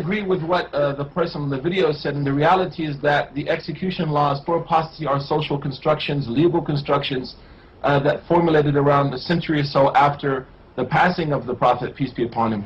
agree with what the person in the video said, and the reality is that the execution laws for apostasy are social constructions, legal constructions that formulated around a century or so after the passing of the Prophet, peace be upon him.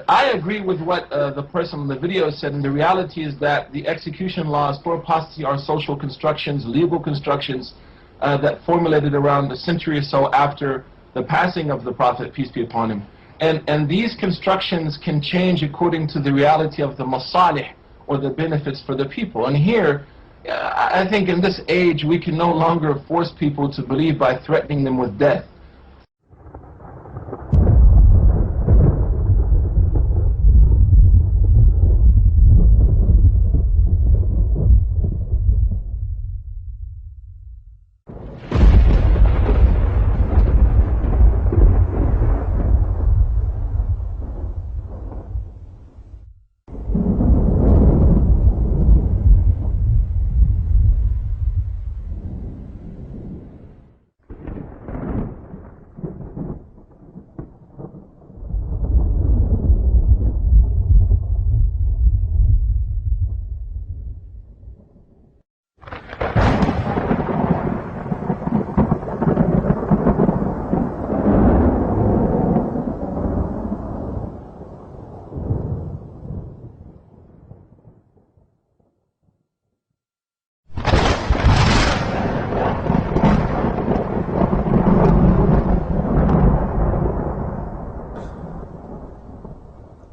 I agree with what the person in the video said, and the reality is that the execution laws for apostasy are social constructions, legal constructions that formulated around a century or so after the passing of the Prophet, peace be upon him. And these constructions can change according to the reality of the masalih, or the benefits for the people. And here, I think in this age, we can no longer force people to believe by threatening them with death.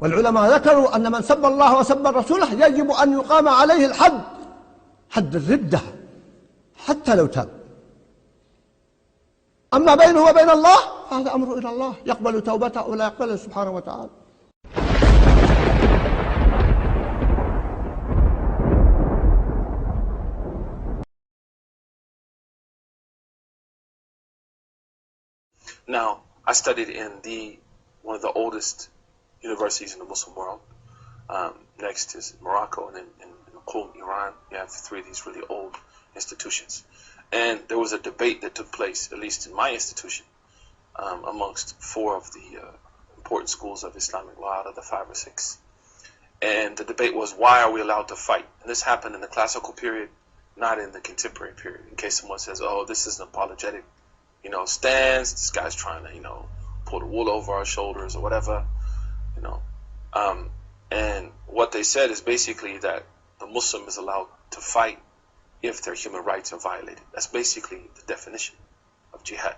والعلماء ذكروا أن من سب الله وسب رسوله يجب أن يقام عليه الحد، حد الردة حتى لو تاب. أما بينه وبين الله فهذا أمره إلى الله، يقبل توبته ولا يقبله سبحانه وتعالى. Now, I studied in one of the oldest universities in the Muslim world. Next is Morocco, and then in Qom, Iran. You have three of these really old institutions. And there was a debate that took place, at least in my institution, amongst four of the important schools of Islamic law out of the 5 or 6. And the debate was, why are we allowed to fight? And this happened in the classical period, not in the contemporary period. In case someone says, oh, this is an apologetic, stance, this guy's trying to, pull the wool over our shoulders or whatever, and what they said is basically that the Muslim is allowed to fight if their human rights are violated. That's basically the definition of jihad,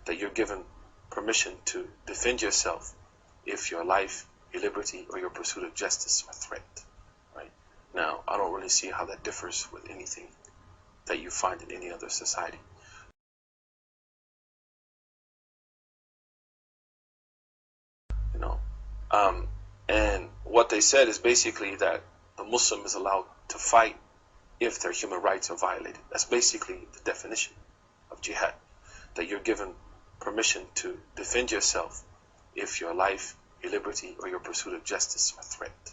that you're given permission to defend yourself if your life, your liberty, or your pursuit of justice are threatened. Right? Now, I don't really see how that differs with anything that you find in any other society. And what they said is basically that the Muslim is allowed to fight if their human rights are violated. That's basically the definition of jihad, that you're given permission to defend yourself if your life, your liberty, or your pursuit of justice are threatened.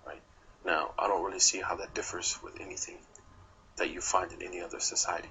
Right? Now, I don't really see how that differs with anything that you find in any other society.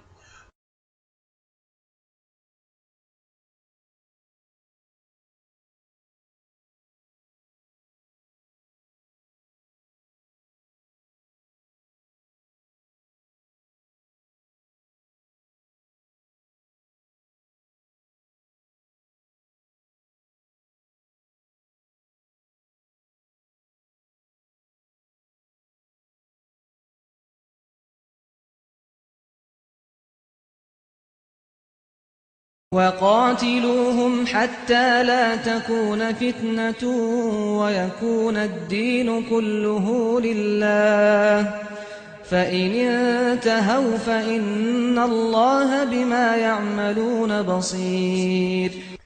وقاتلوهم حتى لا تكون فتنة ويكون الدين كله لله فإن انتهوا فإن الله بما يعملون بصير.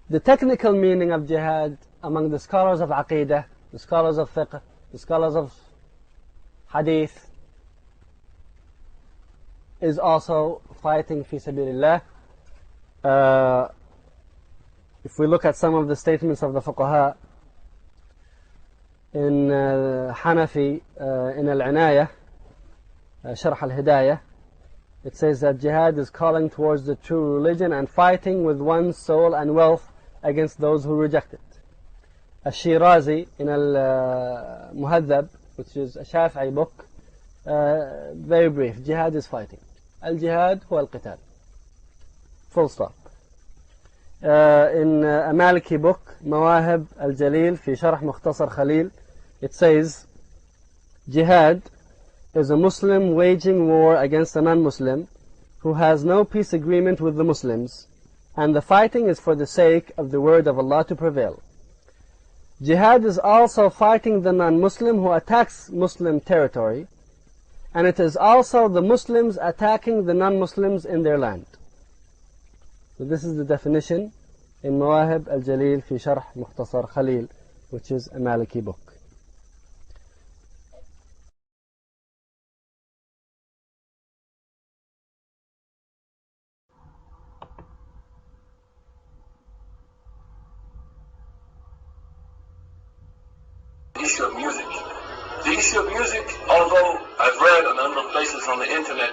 The technical meaning of jihad among the scholars of Aqidah, the scholars of fiqh, the scholars of hadith, is also fighting fi sabilillah. If we look at some of the statements of the fuqaha in Hanafi, in Al-Inayah, Sharh Al-Hidayah, it says that jihad is calling towards the true religion and fighting with one's soul and wealth against those who reject it. Al-Shirazi in Al-Muhadhab, which is a Shafi'i book, very brief. Jihad is fighting. Al-Jihad huwa al-Qital. Full stop. In a Maliki book, Mawahib al-Jalil fi Sharh Mukhtasar Khalil, it says, Jihad is a Muslim waging war against a non-Muslim who has no peace agreement with the Muslims, and the fighting is for the sake of the word of Allah to prevail. Jihad is also fighting the non-Muslim who attacks Muslim territory, and it is also the Muslims attacking the non-Muslims in their land. So this is the definition in Mawahib al-Jalil fi Sharh Mukhtasar Khalil, which is a Maliki book. The issue of music. The issue of music, although I've read a number of places on the internet,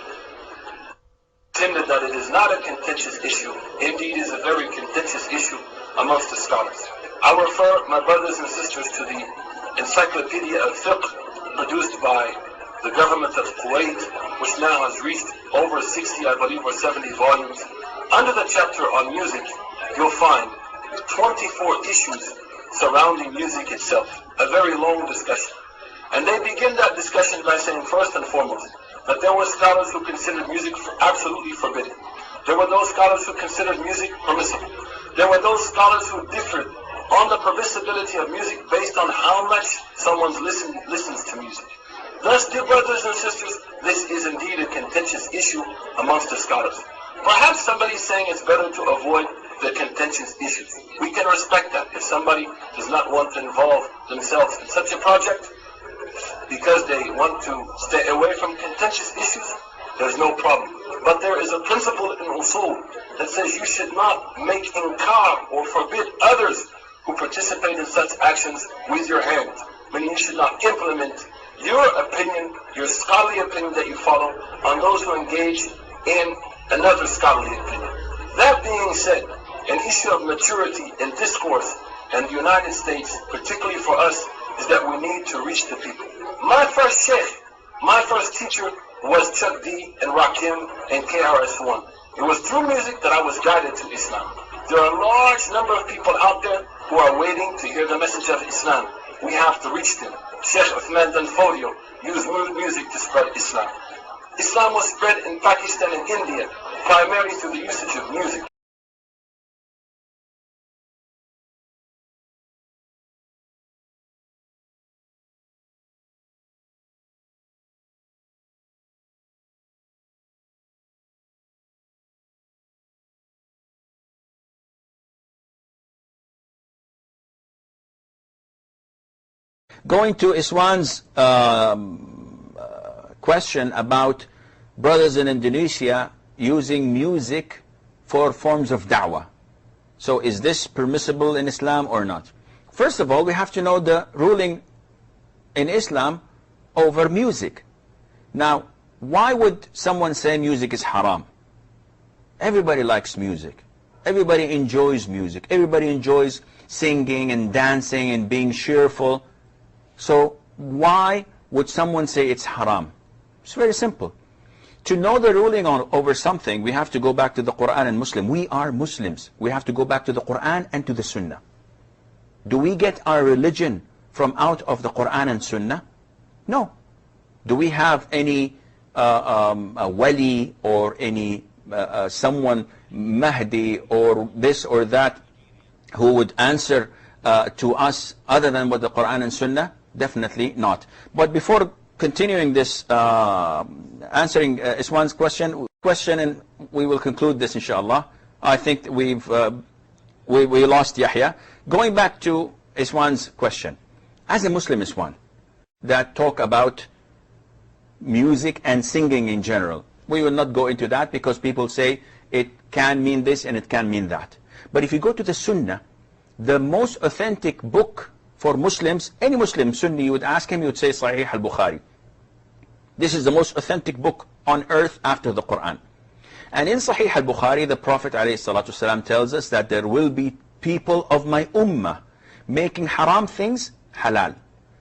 intended that it is not a contentious issue. Indeed, it is a very contentious issue amongst the scholars. I refer my brothers and sisters to the Encyclopedia of Fiqh produced by the government of Kuwait, which now has reached over 60, I believe, or 70 volumes. Under the chapter on music, you'll find 24 issues surrounding music itself. A very long discussion. And they begin that discussion by saying, first and foremost, that there were scholars who considered music absolutely forbidden. There were those scholars who considered music permissible. There were those scholars who differed on the permissibility of music based on how much someone listens to music. Thus, dear brothers and sisters, this is indeed a contentious issue amongst the scholars. Perhaps somebody's saying it's better to avoid the contentious issues. We can respect that. If somebody does not want to involve themselves in such a project because they want to stay away from contentious issues, there's no problem. But there is a principle in usul that says you should not make inkar or forbid others who participate in such actions with your hands. Meaning you should not implement your opinion, your scholarly opinion that you follow on those who engage in another scholarly opinion. That being said, an issue of maturity in discourse in the United States, particularly for us, is that we need to reach the people. My first sheikh, my first teacher was Chuck D and Rakim and KRS-One. It was through music that I was guided to Islam. There are a large number of people out there who are waiting to hear the message of Islam. We have to reach them. Sheikh Uthman Danfodio used music to spread Islam. Islam was spread in Pakistan and India primarily through the usage of music. Going to Iswan's question about brothers in Indonesia using music for forms of da'wah. So is this permissible in Islam or not? First of all, we have to know the ruling in Islam over music. Now, why would someone say music is haram? Everybody likes music. Everybody enjoys music. Everybody enjoys singing and dancing and being cheerful. So why would someone say it's haram? It's very simple. To know the ruling over something, we have to go back to the Quran and Muslim. We are Muslims. We have to go back to the Quran and to the Sunnah. Do we get our religion from out of the Quran and Sunnah? No. Do we have any a wali or any someone Mahdi or this or that who would answer to us other than what the Quran and Sunnah? Definitely not. But before continuing this, answering Iswan's question, and we will conclude this inshallah. I think we lost Yahya. Going back to Iswan's question, as a Muslim Iswan that talk about music and singing in general, we will not go into that because people say it can mean this and it can mean that. But if you go to the Sunnah, the most authentic book for Muslims, any Muslim Sunni, you would ask him, you would say Sahih al-Bukhari. This is the most authentic book on earth after the Quran. And in Sahih al-Bukhari, the Prophet ﷺ tells us that there will be people of my ummah making haram things halal.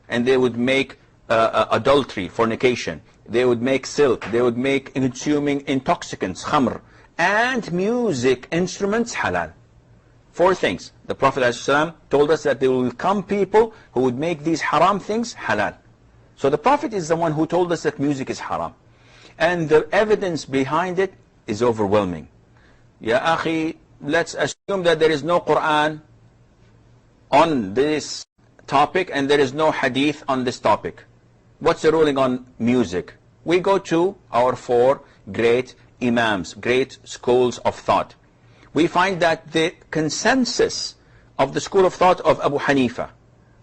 And they would make adultery, fornication. They would make silk. They would make consuming intoxicants, khamr. And music instruments halal. 4 things. The Prophet ﷺ told us that there will come people who would make these haram things halal. So the Prophet is the one who told us that music is haram. And the evidence behind it is overwhelming. Ya akhi, let's assume that there is no Quran on this topic and there is no hadith on this topic. What's the ruling on music? We go to our 4 great Imams, great schools of thought. We find that the consensus of the school of thought of Abu Hanifa,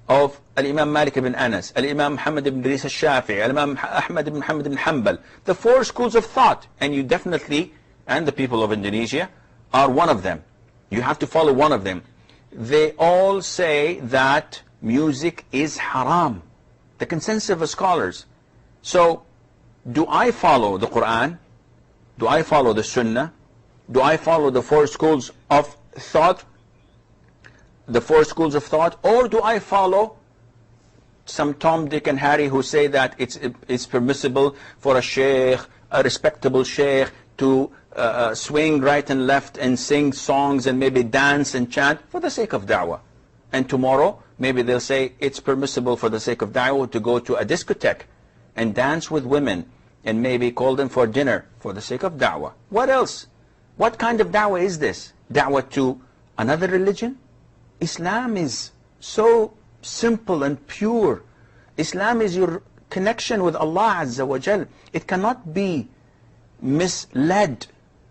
of Al-Imam Malik ibn Anas, Al-Imam Muhammad ibn Idris al-Shafi'i, Al-Imam Ahmad ibn Muhammad ibn Hanbal, the 4 schools of thought, and you definitely, and the people of Indonesia, are one of them. You have to follow one of them. They all say that music is haram. The consensus of the scholars. So, do I follow the Quran? Do I follow the Sunnah? Do I follow the 4 schools of thought? The 4 schools of thought? Or do I follow some Tom, Dick and Harry who say that it's permissible for a sheikh, a respectable sheikh, to swing right and left and sing songs and maybe dance and chant for the sake of da'wah? And tomorrow, maybe they'll say it's permissible for the sake of da'wah to go to a discotheque and dance with women and maybe call them for dinner for the sake of da'wah. What else? What kind of da'wah is this? Da'wah to another religion? Islam is so simple and pure. Islam is your connection with Allah Azza wa Jal. It cannot be misled.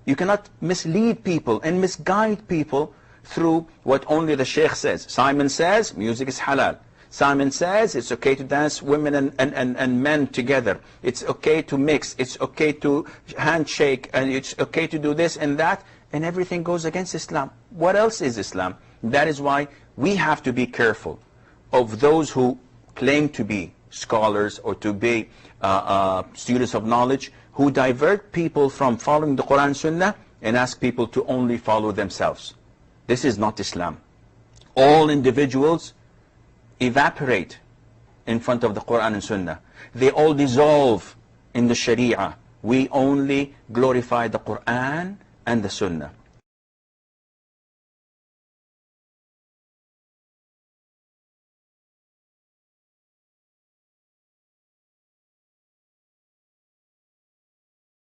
You cannot mislead people and misguide people through what only the sheikh says. Simon says music is halal. Simon says it's okay to dance women and men together. It's okay to mix. It's okay to handshake. And it's okay to do this and that. And everything goes against Islam. What else is Islam? That is why we have to be careful of those who claim to be scholars or to be students of knowledge, who divert people from following the Quran and Sunnah and ask people to only follow themselves. This is not Islam. All individuals evaporate in front of the Quran and Sunnah. They all dissolve in the Sharia. We only glorify the Quran and the Sunnah.